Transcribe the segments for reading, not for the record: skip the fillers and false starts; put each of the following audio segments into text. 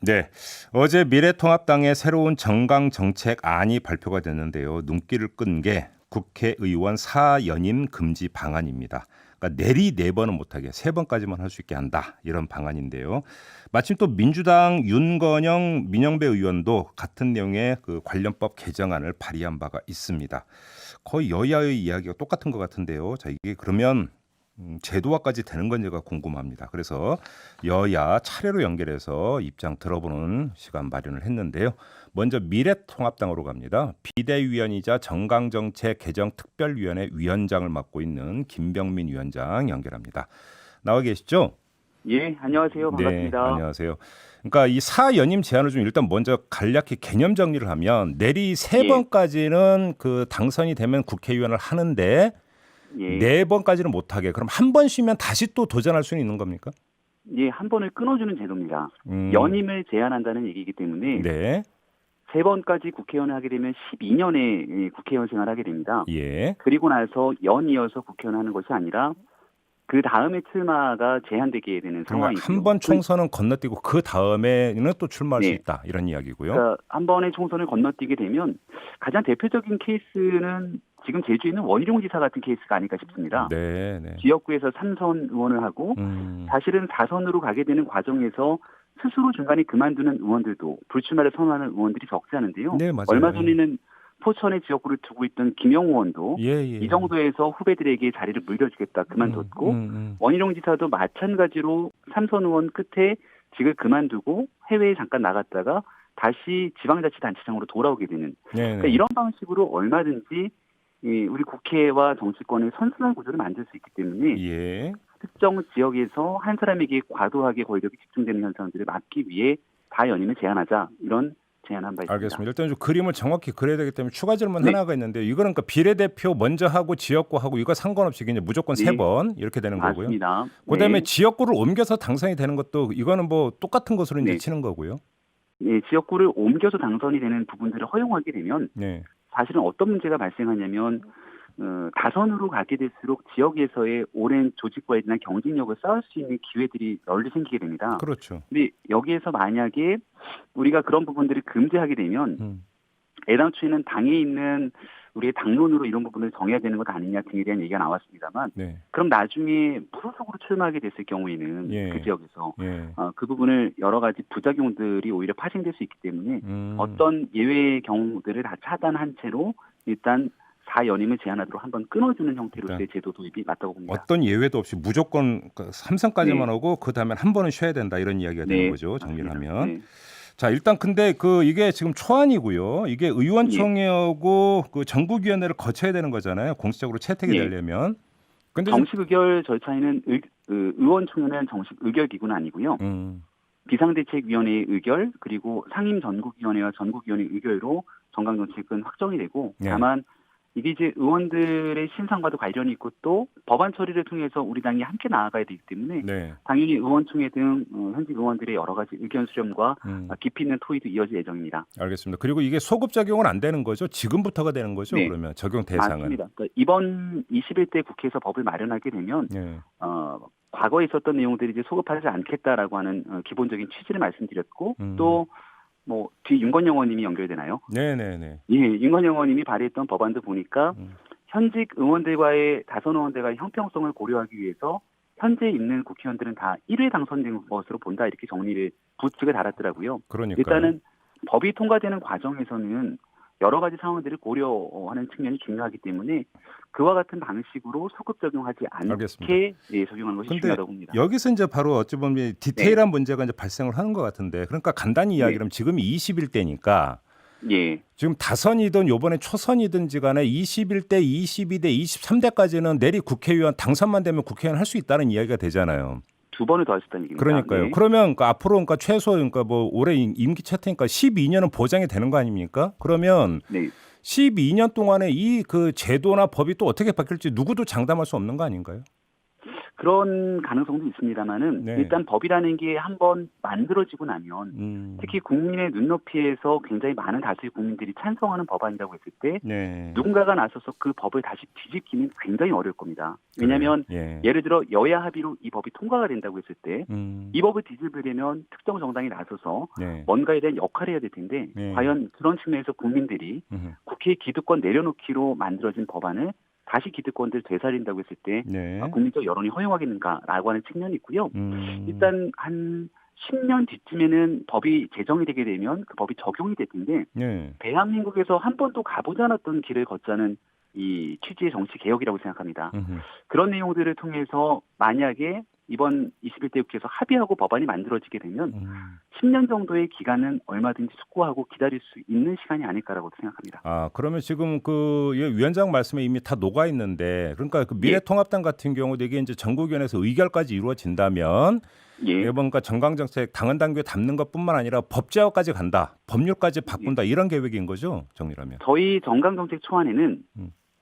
네, 어제 미래통합당의 새로운 정강정책안이 발표가 됐는데요. 눈길을 끈 게 국회의원 사연임 금지 방안입니다. 그러니까 내리 네 번은 못하게 세 번까지만 할 수 있게 한다 이런 방안인데요. 마침 또 민주당 윤건영 민영배 의원도 같은 내용의 그 관련법 개정안을 발의한 바가 있습니다. 거의 여야의 이야기가 똑같은 것 같은데요. 자, 이게 그러면 제도화까지 되는 건지가 궁금합니다. 그래서 여야 차례로 연결해서 입장 들어보는 시간 마련을 했는데요. 먼저 미래통합당으로 갑니다. 비대위원이자 정강정책 개정특별위원회 위원장을 맡고 있는 김병민 위원장 연결합니다. 나와 계시죠? 예, 안녕하세요. 네, 반갑습니다. 안녕하세요. 그러니까 이 사연임 제한을 좀 일단 먼저 간략히 개념 정리를 하면 내리 세 예, 번까지는 그 당선이 되면 국회의원을 하는데 예, 네 번까지는 못하게. 그럼 한 번 쉬면 다시 또 도전할 수는 있는 겁니까? 예, 한 번을 끊어주는 제도입니다. 음, 연임을 제한한다는 얘기이기 때문에 네, 세 번까지 국회의원을 하게 되면 12년의 국회의원 생활을 하게 됩니다. 예. 그리고 나서 연이어서 국회의원 하는 것이 아니라 그 다음에 출마가 제한되게 되는 그러니까 한 상황이고요. 번 총선은 건너뛰고 그 다음에는 또 출마할 수 네, 있다 이런 이야기고요. 그러니까 한 번의 총선을 건너뛰게 되면 가장 대표적인 케이스는 지금 제주에 있는 원희룡 지사 같은 케이스가 아닐까 싶습니다. 네, 네. 지역구에서 3선 의원을 하고 음, 사실은 4선으로 가게 되는 과정에서 스스로 중간에 그만두는 의원들도 불출마를 선언하는 의원들이 적지 않은데요. 네, 맞아요. 얼마 예, 전에는 포천의 지역구를 두고 있던 김영 의원도 예, 예. 이 정도에서 후배들에게 자리를 물려주겠다 그만뒀고 음. 원희룡 지사도 마찬가지로 3선 의원 끝에 직을 그만두고 해외에 잠깐 나갔다가 다시 지방자치단체장으로 돌아오게 되는 네, 그러니까 네. 이런 방식으로 얼마든지 우리 국회와 정치권의 선순환 구조를 만들 수 있기 때문에 예. 특정 지역에서 한 사람에게 과도하게 권력이 집중되는 현상들을 막기 위해 다연임을 제한하자 이런 제안한 바 있습니다. 알겠습니다. 일단 좀 그림을 정확히 그려야 되기 때문에 추가 질문 네, 하나가 있는데 이거는 그러니까 비례대표 먼저 하고 지역구 하고 이거 상관없이 그냥 무조건 세 네, 번 이렇게 되는 거고요. 맞습니다. 그다음에 네, 지역구를 옮겨서 당선이 되는 것도 이거는 뭐 똑같은 것으로 이제 네, 치는 거고요. 네, 지역구를 옮겨서 당선이 되는 부분들을 허용하게 되면 네. 사실은 어떤 문제가 발생하냐면 다선으로 가게 될수록 지역에서의 오랜 조직과에 대한 경쟁력을 쌓을 수 있는 기회들이 널리 생기게 됩니다. 그렇죠. 근데 여기에서 만약에 우리가 그런 부분들을 금지하게 되면 음. 애당초에는 당에 있는 우리의 당론으로 이런 부분을 정해야 되는 것 아니냐 등에 대한 얘기가 나왔습니다만 네. 그럼 나중에 무소속으로 출마하게 됐을 경우에는 그 예. 지역에서 예. 그 부분을 여러 가지 부작용들이 오히려 파생될 수 있기 때문에 어떤 예외의 경우들을 다 차단한 채로 일단 4연임을 제한하도록 한번 끊어주는 형태로서의 일단 제도 도입이 맞다고 봅니다. 어떤 예외도 없이 무조건 삼선까지만 네, 하고 그다음에 한 번은 쉬어야 된다 이런 이야기가 되는 네, 거죠. 정리를 맞습니다. 하면. 네, 자, 일단 근데 그 이게 지금 초안이고요. 이게 예, 의원총회하고 그 전국위원회를 거쳐야 되는 거잖아요. 공식적으로 채택이 예. 되려면. 근데 지금 정식 의결 절차에는 의원총회는 정식 의결 기구는 아니고요. 비상대책위원회의 의결 그리고 상임전국위원회와 전국위원회 의결로 정강정책은 확정이 되고 네. 다만 이게 이제 의원들의 신상과도 관련이 있고 또 법안 처리를 통해서 우리 당이 함께 나아가야 되기 때문에 네. 당연히 의원총회 등 현직 의원들의 여러 가지 의견 수렴과 깊이 있는 토의도 이어질 예정입니다. 알겠습니다. 그리고 이게 소급 적용은 안 되는 거죠? 지금부터가 되는 거죠? 네, 그러면 적용 대상은. 맞습니다. 그러니까 이번 21대 국회에서 법을 마련하게 되면 네. 과거에 있었던 내용들이 이제 소급하지 않겠다라고 하는 기본적인 취지를 말씀드렸고 음. 또 뭐 뒤 윤건영 의원님이 연결되나요? 네, 네, 네. 예, 윤건영 의원님이 발의했던 법안도 보니까 음. 현직 의원들과의 다선 의원들과의 형평성을 고려하기 위해서 현재 있는 국회의원들은 다 1회 당선된 것으로 본다 이렇게 정리를 부칙을 달았더라고요. 그러니까요. 일단은 법이 통과되는 과정에서는 여러 가지 상황들을 고려하는 측면이 중요하기 때문에 그와 같은 방식으로 소급 적용하지 알겠습니다. 않게 적용하는 것이 근데 중요하다고 봅니다. 여기서 이제 바로 어찌 보면 네, 디테일한 문제가 이제 발생을 하는 것 같은데 그러니까 간단히 네, 이야기하면 지금이 21대니까 예, 지금 다선이든 요번에 초선이든지 간에 21대, 22대, 23대까지는 내리 국회의원 당선만 되면 국회의원 할 수 있다는 이야기가 되잖아요. 두 번을 더 하셨다는 얘기입니다. 그러니까요. 네, 그러면 그러니까 앞으로 그러니까 최소 그러니까 뭐 올해 임기 채택이니까 12년은 보장이 되는 거 아닙니까? 그러면 네. 12년 동안에 이 그 제도나 법이 또 어떻게 바뀔지 누구도 장담할 수 없는 거 아닌가요? 그런 가능성도 있습니다만은 네. 일단 법이라는 게 한번 만들어지고 나면 특히 국민의 눈높이에서 굉장히 많은 다수의 국민들이 찬성하는 법안이라고 했을 때 네. 누군가가 나서서 그 법을 다시 뒤집기는 굉장히 어려울 겁니다. 왜냐하면 예. 예를 들어 여야 합의로 이 법이 통과가 된다고 했을 때 이 음. 법을 뒤집으려면 특정 정당이 나서서 네. 뭔가에 대한 역할을 해야 될 텐데 네. 과연 그런 측면에서 국민들이 국회의 기득권 내려놓기로 만들어진 법안을 다시 기득권들 되살린다고 했을 때 네. 국민적 여론이 허용하겠는가라고 하는 측면이 있고요. 음. 일단 한 10년 뒤쯤에는 법이 제정이 되게 되면 그 법이 적용이 될 텐데 네. 대한민국에서 한 번도 가보지 않았던 길을 걷자는 이 취지의 정치 개혁이라고 생각합니다. 음흠. 그런 내용들을 통해서 만약에 이번 21대 국회에서 합의하고 법안이 만들어지게 되면 10년 정도의 기간은 얼마든지 숙고하고 기다릴 수 있는 시간이 아닐까라고 생각합니다. 아, 그러면 지금 그 위원장 말씀에 이미 다 녹아 있는데, 그러니까 그 미래통합당 같은 경우도 이게 이제 전국위원회에서 의결까지 이루어진다면 뭔가 정강정책 당헌 당규에 담는 것뿐만 아니라 법제화까지 간다, 법률까지 바꾼다 이런 계획인 거죠, 정리라면? 저희 정강정책 초안에는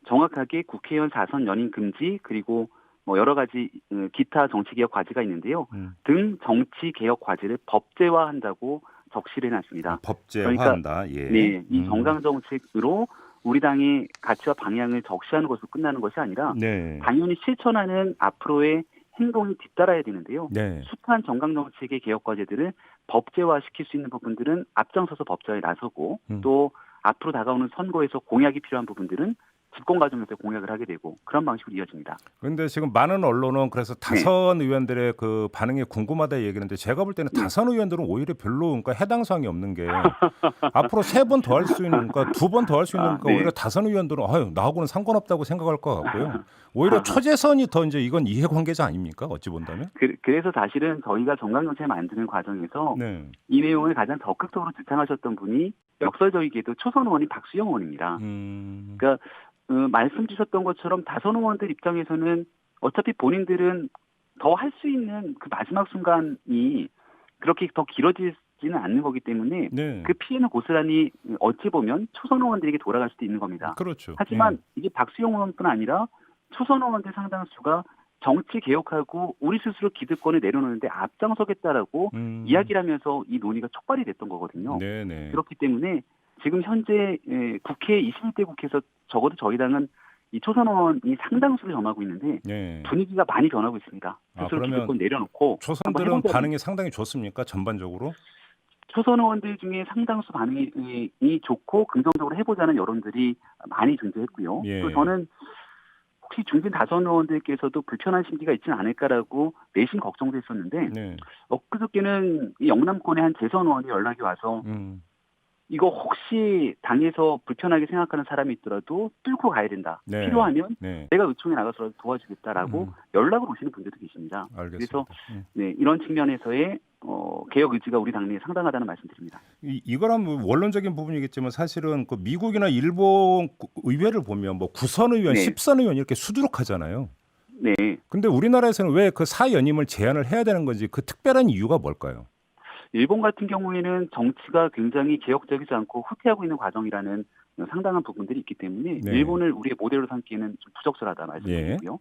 정확하게 국회의원 4선 연임 금지 그리고 뭐 여러 가지 기타 정치개혁 과제가 있는데요. 등 정치개혁 과제를 법제화한다고 적시를 해놨습니다. 법제화한다. 그러니까, 네, 이 정강정책으로 우리 당의 가치와 방향을 적시하는 것으로 끝나는 것이 아니라 당연히 실천하는 앞으로의 행동이 뒤따라야 되는데요. 숱한 정강정책의 개혁 과제들을 법제화시킬 수 있는 부분들은 앞장서서 법제화에 나서고 또 앞으로 다가오는 선거에서 공약이 필요한 부분들은 집권 과정에서 공약을 하게 되고 그런 방식으로 이어집니다. 그런데 지금 많은 언론은 그래서 다선 의원들의 그 반응이 궁금하다 얘기하는데 제가 볼 때는 다선 의원들은 오히려 별로 그러니까 해당 사항이 없는 게 앞으로 3번 더 할 수 있는 그러니까 2번 더 할 수 있는 그러니까 오히려 다선 의원들은 아유 나하고는 상관없다고 생각할 것 같고요. 오히려 초재선이 더 이제 이건 이해관계자 아닙니까? 어찌 본다면? 그래서 사실은 저희가 정강정책 만드는 과정에서 이 내용을 가장 적극적으로 주창하셨던 분이 역설적이게도 초선 의원인 박수영 의원입니다. 그러니까 말씀 주셨던 것처럼 다선 의원들 입장에서는 어차피 본인들은 더 할 수 있는 그 마지막 순간이 그렇게 더 길어지지는 않는 거기 때문에 그 피해는 고스란히 어찌 보면 초선 의원들에게 돌아갈 수도 있는 겁니다. 그렇죠. 하지만 이게 박수영 의원뿐 아니라 초선 의원들 상당수가 정치 개혁하고 우리 스스로 기득권을 내려놓는데 앞장서겠다라고 이야기를 하면서 이 논의가 촉발이 됐던 거거든요. 그렇기 때문에 지금 현재 국회 21대 국회에서 적어도 저희 당은 이 초선 의원이 상당수를 점하고 있는데 분위기가 많이 변하고 있습니다. 스스로 기득권 내려놓고 초선들은 반응이 상당히 좋습니까? 전반적으로? 초선 의원들 중에 상당수 반응이 좋고 긍정적으로 해보자는 여론들이 많이 존재했고요. 또 저는 혹시 중진 다선 의원들께서도 불편한 심기가 있지는 않을까라고 내심 걱정도 했었는데 엊그저께는 이 영남권의 한 재선 의원이 연락이 와서 이거 혹시 당에서 불편하게 생각하는 사람이 있더라도 뚫고 가야 된다. 필요하면 내가 의총에 나가서 도와주겠다라고 연락을 오시는 분들도 계십니다. 알겠습니다. 그래서 이런 측면에서의 개혁 의지가 우리 당내에 상당하다는 말씀드립니다. 이거란 뭐 원론적인 부분이겠지만 사실은 그 미국이나 일본 의회를 보면 뭐 9선 의원, 10선 의원 이렇게 수두룩하잖아요. 근데 우리나라에서는 왜 그 사연임을 제한을 해야 되는 건지 그 특별한 이유가 뭘까요? 일본 같은 경우에는 정치가 굉장히 개혁적이지 않고 후퇴하고 있는 과정이라는 상당한 부분들이 있기 때문에 일본을 우리의 모델로 삼기에는 좀 부적절하다 말씀드리고요.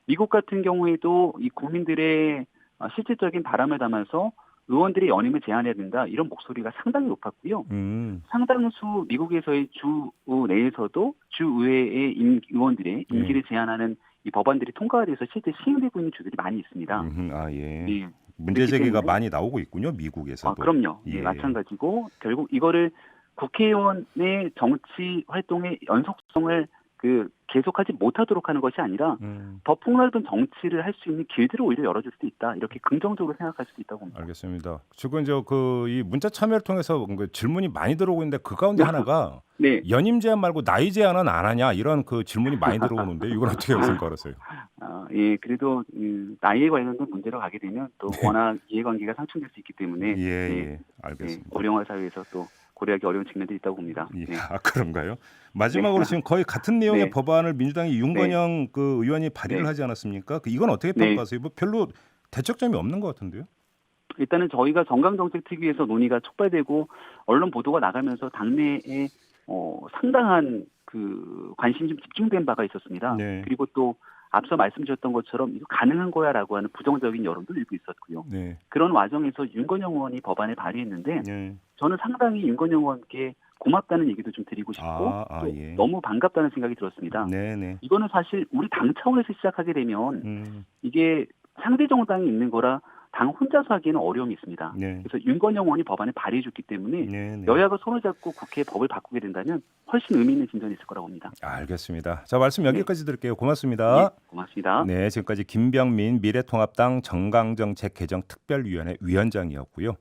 미국 같은 경우에도 이 국민들의 실질적인 바람을 담아서 의원들의 연임을 제한해야 된다 이런 목소리가 상당히 높았고요. 상당수 미국에서의 주 내에서도 주 의회의 의원들의 임기를 제한하는 이 법안들이 통과가 돼서 실제 시행되고 있는 주들이 많이 있습니다. 문제 제기가 많이 나오고 있군요, 미국에서도. 그럼요. 마찬가지고 결국 이거를 국회의원의 정치 활동의 연속성을 계속하지 못하도록 하는 것이 아니라 더 폭넓은 정치를 할 수 있는 길들을 오히려 열어줄 수도 있다. 이렇게 긍정적으로 생각할 수도 있다고 봅니다. 알겠습니다. 지금 이 문자 참여를 통해서 질문이 많이 들어오고 있는데 그 가운데 하나가 연임 제한 말고 나이 제한은 안 하냐 이런 그 질문이 많이 들어오는데 이건 어떻게 생각하세요? 그래도 나이에 관련된 문제로 가게 되면 또 워낙 이해관계가 상충될 수 있기 때문에 알겠습니다. 고령화 사회에서 또 고려하기 어려운 측면들이 있다고 봅니다. 그런가요? 마지막으로 지금 거의 같은 내용의 법안을 민주당이 윤건영 그 의원이 발의를 하지 않았습니까? 이건 어떻게 평가하세요? 뭐 별로 대척점이 없는 것 같은데요? 일단은 저희가 정강정책특위에서 논의가 촉발되고 언론 보도가 나가면서 당내에 상당한 그 관심이 좀 집중된 바가 있었습니다. 그리고 또 앞서 말씀드렸던 것처럼 이거 가능한 거야라고 하는 부정적인 여론도 일부 있었고요. 네. 그런 와중에서 윤건영 의원이 법안을 발의했는데 네. 저는 상당히 윤건영 의원께 고맙다는 얘기도 좀 드리고 싶고 또 예. 너무 반갑다는 생각이 들었습니다. 네네. 이거는 사실 우리 당 차원에서 시작하게 되면 이게 상대 정당이 있는 거라 당 혼자서 하기에는 어려움이 있습니다. 네. 그래서 윤건영 의원이 법안을 발의해줬기 때문에 네네. 여야가 손을 잡고 국회에 법을 바꾸게 된다면 훨씬 의미 있는 진전이 있을 거라고 봅니다. 알겠습니다. 자, 말씀 여기까지 드릴게요. 고맙습니다. 네, 고맙습니다. 네, 지금까지 김병민 미래통합당 정강정책 개정 특별위원회 위원장이었고요.